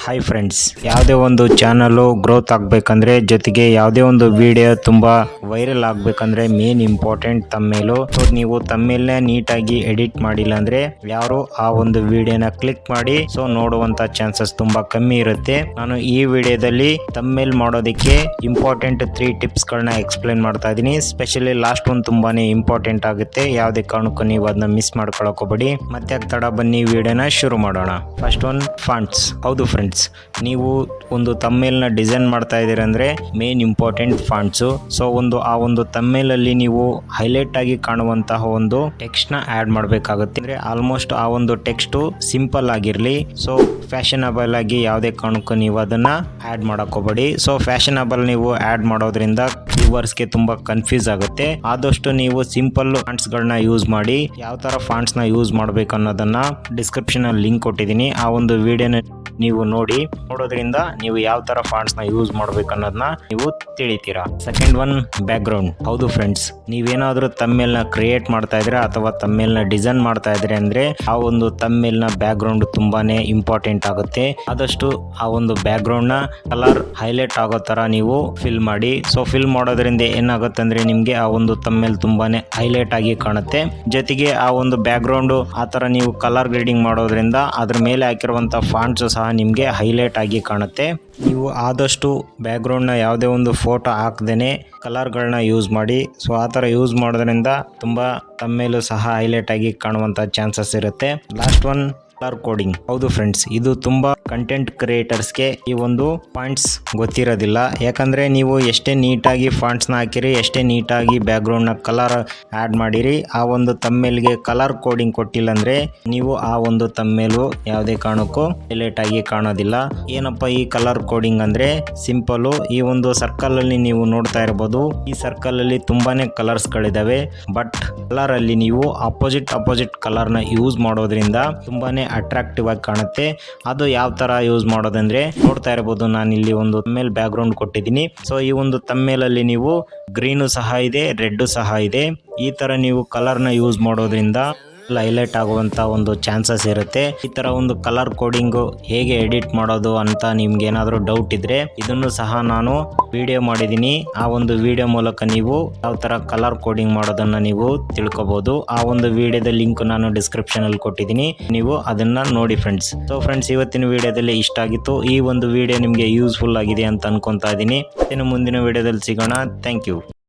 Hi friends, ಯಾವುದೇ ಒಂದು channel growth ಆಗಬೇಕಂದ್ರೆ ಜೊತೆಗೆ ಯಾವುದೇ ಒಂದು ವಿಡಿಯೋ ತುಂಬ ವೈರಲ್ ಆಗಬೇಕಂದ್ರೆ ಮೇನ್ ಇಂಪಾರ್ಟೆಂಟ್ ತಮ್ಮೇಲು. ಸೊ ನೀವು ತಮ್ಮೇಲ್ನ ನೀಟಾಗಿ ಎಡಿಟ್ ಮಾಡಿಲ್ಲ ಅಂದರೆ ಯಾರು ಆ ಒಂದು ವಿಡಿಯೋನ ಕ್ಲಿಕ್ ಮಾಡಿ ಸೊ ನೋಡುವಂಥ ಚಾನ್ಸಸ್ ತುಂಬ ಕಮ್ಮಿ ಇರುತ್ತೆ. ನಾನು ಈ ವಿಡಿಯೋದಲ್ಲಿ ತಮ್ಮೇಲ್ ಮಾಡೋದಕ್ಕೆ ಇಂಪಾರ್ಟೆಂಟ್ 3 ಟಿಪ್ಸ್ಗಳನ್ನ ಎಕ್ಸ್ಪ್ಲೇನ್ ಮಾಡ್ತಾ ಇದ್ದೀನಿ. ಸ್ಪೆಷಲಿ ಲಾಸ್ಟ್ ಒಂದು ತುಂಬಾನೇ ಇಂಪಾರ್ಟೆಂಟ್ ಆಗುತ್ತೆ. ಯಾವುದೇ ಕಾರಣಕ್ಕೂ ನೀವು ಅದನ್ನ ಮಿಸ್ ಮಾಡ್ಕೊಳಕ್ ಹೋಗಬೇಡಿ. ಮತ್ತೆ ತಡ ಬನ್ನಿ ವಿಡಿಯೋನ ಶುರು ಮಾಡೋಣ. First one fonts. ಹೌದು ಫ್ರೆಂಡ್ಸ್, ನೀವು ಒಂದು ತಮ್ಮೇಲ್ನ ಡಿಸೈನ್ ಮಾಡ್ತಾ ಇದ್ದೀರಾ ಅಂದ್ರೆ ಮೇನ್ ಇಂಪಾರ್ಟೆಂಟ್ ಫಾಂಟ್ಸು. ಸೊ ಆ ಒಂದು ತಮ್ಮೇಲಲ್ಲಿ ನೀವು ಹೈಲೈಟ್ ಆಗಿ ಕಾಣುವಂತಹ ಒಂದು ಟೆಕ್ಸ್ಟ್ ನ ಆಡ್ ಮಾಡಬೇಕಾಗುತ್ತೆ. ಅಂದ್ರೆ ಆಲ್ಮೋಸ್ಟ್ ಆ ಒಂದು ಟೆಕ್ಸ್ಟ್ ಸಿಂಪಲ್ ಆಗಿರ್ಲಿ. ಸೊ ಫ್ಯಾಷನಬಲ್ ಆಗಿ ಯಾವುದೇ ಕಾರಣಕ್ಕೂ ನೀವು ಅದನ್ನ ಆಡ್ ಮಾಡಕ್ ಹೋಗಬೇಡಿ. ಸೊ ಫ್ಯಾಷನಬಲ್ ನೀವು ಆಡ್ ಮಾಡೋದ್ರಿಂದ ವ್ಯೂವರ್ಸ್ಗೆ ತುಂಬಾ ಕನ್ಫ್ಯೂಸ್ ಆಗುತ್ತೆ. ಆದಷ್ಟು ನೀವು ಸಿಂಪಲ್ ಫಾಂಟ್ಸ್ ಗಳನ್ನ ಯೂಸ್ ಮಾಡಿ. ಯಾವ ತರ ಫಾಂಟ್ಸ್ ನ ಯೂಸ್ ಮಾಡ್ಬೇಕು ಅನ್ನೋದನ್ನ ಡಿಸ್ಕ್ರಿಪ್ಷನ್ ಅಲ್ಲಿ ಲಿಂಕ್ ಕೊಟ್ಟಿದ್ದೀನಿ. ಆ ಒಂದು ವಿಡಿಯೋನ ನೀವು ನೋಡೋದ್ರಿಂದ ನೀವು ಯಾವ ತರ ಫಾಂಟ್ಸ್ ನ ಯೂಸ್ ಮಾಡ್ಬೇಕು ಅನ್ನೋದನ್ನ ನೀವು ತಿಳಿತೀರಾ. Second one, background. ಹೌದು ಫ್ರೆಂಡ್ಸ್, ನೀವೇನಾದ್ರೂ ತಮ್ಮೇಲ್ನ ಕ್ರಿಯೇಟ್ ಮಾಡ್ತಾ ಇದ್ರೆ ಅಥವಾ ತಮ್ಮೇಲ್ನ ಡಿಸೈನ್ ಮಾಡ್ತಾ ಇದ್ರೆ ಅಂದ್ರೆ ಆ ಒಂದು ತಮ್ಮೇಲ್ನ ಬ್ಯಾಕ್ ಗ್ರೌಂಡ್ ತುಂಬಾನೇ ಇಂಪಾರ್ಟೆಂಟ್ ಆಗುತ್ತೆ. ಆದಷ್ಟು ಆ ಒಂದು ಬ್ಯಾಕ್ ಗ್ರೌಂಡ್ ನ ಕಲರ್ ಹೈಲೈಟ್ ಆಗೋ ತರ ನೀವು ಫಿಲ್ ಮಾಡಿ. ಸೊ ಫಿಲ್ ಮಾಡೋದ್ರಿಂದ ಏನಾಗುತ್ತೆ ಅಂದ್ರೆ ನಿಮ್ಗೆ ಆ ಒಂದು ತಮ್ಮೇಲ್ ತುಂಬಾನೇ ಹೈಲೈಟ್ ಆಗಿ ಕಾಣುತ್ತೆ. ಜೊತೆಗೆ ಆ ಒಂದು ಬ್ಯಾಕ್ ಗ್ರೌಂಡ್ ಆ ತರ ನೀವು ಕಲರ್ ಗ್ರೇಡಿಂಗ್ ಮಾಡೋದ್ರಿಂದ ಅದ್ರ ಮೇಲೆ ಹಾಕಿರುವಂತ ಫಾಂಟ್ಸ್ ಸಹ ನಿಮ್ಗೆ ಹೈಲೈಟ್ ಆಗಿ ಕಾಣುತ್ತೆ. ನೀವು ಆದಷ್ಟು ಬ್ಯಾಕ್ ಗ್ರೌಂಡ್ ನ ಯಾವುದೇ ಒಂದು ಫೋಟೋ ಹಾಕದೇನೆ ಕಲರ್ಗಳನ್ನ ಯೂಸ್ ಮಾಡಿ. ಸೊ ಆ ತರ ಯೂಸ್ ಮಾಡೋದ್ರಿಂದ ತುಂಬಾ ತಮ್ಮೇಲೂ ಸಹ ಹೈಲೈಟ್ ಆಗಿ ಕಾಣುವಂತ ಚಾನ್ಸಸ್ ಇರುತ್ತೆ. Last one, colour coding. ಹೌದು ಫ್ರೆಂಡ್ಸ್, ಇದು ತುಂಬಾ ಕಂಟೆಂಟ್ ಕ್ರಿಯೇಟರ್ಸ್ಗೆ ಈ ಒಂದು ಪಾಯಿಂಟ್ಸ್ ಗೊತ್ತಿರೋದಿಲ್ಲ. ಯಾಕಂದ್ರೆ ನೀವು ಎಷ್ಟೇ ನೀಟಾಗಿ ಫಾಂಟ್ಸ್ ನ ಹಾಕಿರಿ, ಎಷ್ಟೇ ನೀಟಾಗಿ ಬ್ಯಾಕ್ ಗ್ರೌಂಡ್ ನ ಕಲರ್ ಆಡ್ ಮಾಡಿರಿ, ಆ ಒಂದು ತಮ್ಮೇಲ್ಗೆ ಕಲರ್ ಕೋಡಿಂಗ್ ಕೊಟ್ಟಿಲ್ಲ ಅಂದ್ರೆ ನೀವು ಆ ಒಂದು ತಮ್ಮೇಲು ಯಾವುದೇ ಕಾರಣಕ್ಕೂ ಹೈಲೈಟ್ ಆಗಿ ಕಾಣೋದಿಲ್ಲ. ಏನಪ್ಪಾ ಈ ಕಲರ್ ಕೋಡಿಂಗ್ ಅಂದ್ರೆ ಸಿಂಪಲ್. ಈ ಒಂದು ಸರ್ಕಲ್ ಅಲ್ಲಿ ನೀವು ನೋಡ್ತಾ ಇರಬಹುದು. ಈ ಸರ್ಕಲ್ ಅಲ್ಲಿ ತುಂಬಾನೇ ಕಲರ್ಸ್ ಗಳಿದಾವೆ. ಬಟ್ ಕಲರ್ ಅಲ್ಲಿ ನೀವು ಅಪೋಸಿಟ್ ಕಲರ್ ನ ಯೂಸ್ ಮಾಡೋದ್ರಿಂದ ತುಂಬಾನೇ ಅಟ್ರಾಕ್ಟಿವ್ ಆಗಿ ಕಾಣುತ್ತೆ. ಅದು ಯಾವ ತರ ಯೂಸ್ ಮಾಡೋದಂದ್ರೆ ನೋಡ್ತಾ ಇರಬಹುದು. ನಾನು ಇಲ್ಲಿ ಒಂದು ತಮ್ಮೇಲ್ ಬ್ಯಾಕ್ ಗ್ರೌಂಡ್ ಕೊಟ್ಟಿದ್ದೀನಿ. ಸೊ ಈ ಒಂದು ತಮ್ಮೇಲಲ್ಲಿ ನೀವು ಗ್ರೀನು ಸಹ ಇದೆ, ರೆಡ್ ಸಹ ಇದೆ. ಈ ತರ ನೀವು ಕಲರ್ ನ ಯೂಸ್ ಮಾಡೋದ್ರಿಂದ ಹೈಲೈಟ್ ಆಗುವಂತ ಒಂದು ಚಾನ್ಸಸ್ ಇರುತ್ತೆ. ಈ ತರ ಒಂದು ಕಲರ್ ಕೋಡಿಂಗ್ ಹೇಗೆ ಎಡಿಟ್ ಮಾಡೋದು ಅಂತ ನಿಮ್ಗೆ ಏನಾದರೂ ಡೌಟ್ ಇದ್ರೆ ಇದನ್ನು ಸಹ ನಾನು ವಿಡಿಯೋ ಮಾಡಿದ್ದೀನಿ. ಆ ಒಂದು ವಿಡಿಯೋ ಮೂಲಕ ನೀವು ಯಾವ ತರ ಕಲರ್ ಕೋಡಿಂಗ್ ಮಾಡೋದನ್ನ ನೀವು ತಿಳ್ಕೊಬಹುದು. ಆ ಒಂದು ವಿಡಿಯೋದ ಲಿಂಕ್ ನಾನು ಡಿಸ್ಕ್ರಿಪ್ಷನ್ ಅಲ್ಲಿ ಕೊಟ್ಟಿದ್ದೀನಿ, ನೀವು ಅದನ್ನ ನೋಡಿ ಫ್ರೆಂಡ್ಸ್. ಸೊ ಫ್ರೆಂಡ್ಸ್, ಇವತ್ತಿನ ವಿಡಿಯೋದಲ್ಲಿ ಇಷ್ಟ ಆಗಿತ್ತು. ಈ ಒಂದು ವಿಡಿಯೋ ನಿಮ್ಗೆ ಯೂಸ್ಫುಲ್ ಆಗಿದೆ ಅಂತ ಅನ್ಕೊಂತಾ ಇದ್ದೀನಿ. ಇನ್ನು ಮುಂದಿನ ವಿಡಿಯೋದಲ್ಲಿ ಸಿಗೋಣ. Thank you.